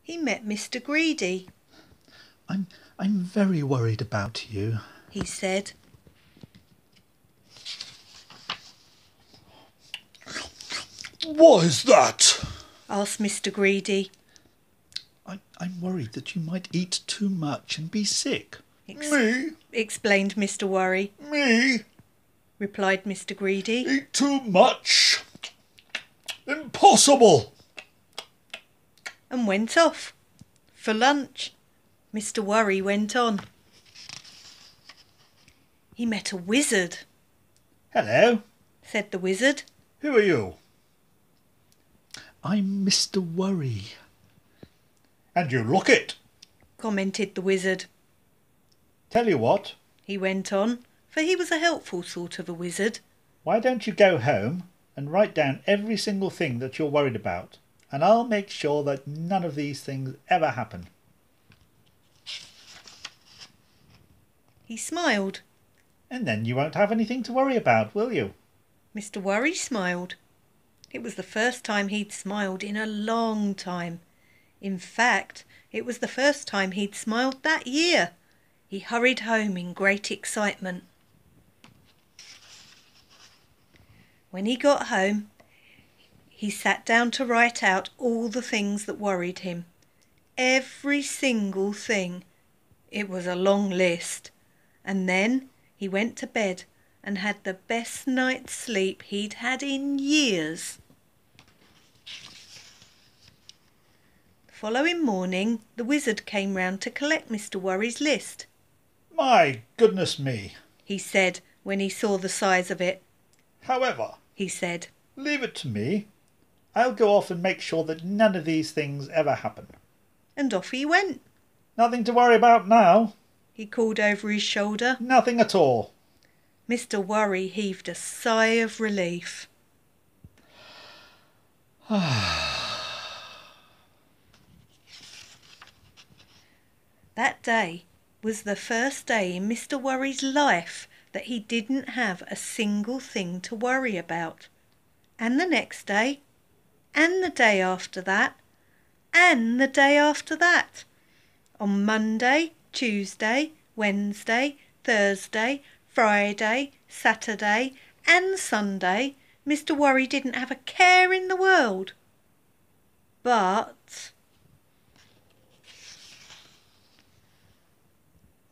he met Mr. Greedy. I'm very worried about you, he said. What is that? asked Mr. Greedy. I'm worried that you might eat too much and be sick. Me? explained Mr. Worry. Me? replied Mr. Greedy. Eat too much? Impossible! And went off. For lunch, Mr. Worry went on. He met a wizard. Hello, said the wizard. Who are you? I'm Mr. Worry. And you look it, commented the wizard. Tell you what, he went on, for he was a helpful sort of a wizard. Why don't you go home and write down every single thing that you're worried about, and I'll make sure that none of these things ever happen. He smiled. And then you won't have anything to worry about, will you? Mr. Worry smiled. It was the first time he'd smiled in a long time. In fact, it was the first time he'd smiled that year. He hurried home in great excitement. When he got home, he sat down to write out all the things that worried him. Every single thing. It was a long list. And then he went to bed and had the best night's sleep he'd had in years. The following morning, the wizard came round to collect Mr. Worry's list. My goodness me, he said when he saw the size of it. However, he said, leave it to me. I'll go off and make sure that none of these things ever happen. And off he went. Nothing to worry about now, he called over his shoulder. Nothing at all. Mr. Worry heaved a sigh of relief. That day was the first day in Mr. Worry's life that he didn't have a single thing to worry about. And the next day, and the day after that, and the day after that. On Monday, Tuesday, Wednesday, Thursday, Friday, Saturday and Sunday, Mr. Worry didn't have a care in the world. But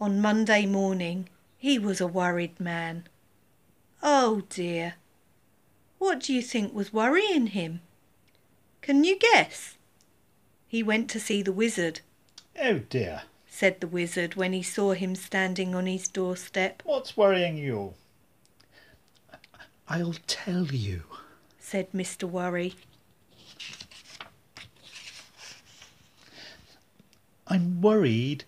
on Monday morning, he was a worried man. Oh dear, what do you think was worrying him? Can you guess? He went to see the wizard. Oh dear, said the wizard when he saw him standing on his doorstep. What's worrying you? I'll tell you, said Mr. Worry. I'm worried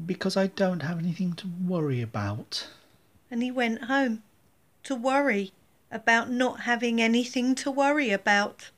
because I don't have anything to worry about. And he went home to worry about not having anything to worry about.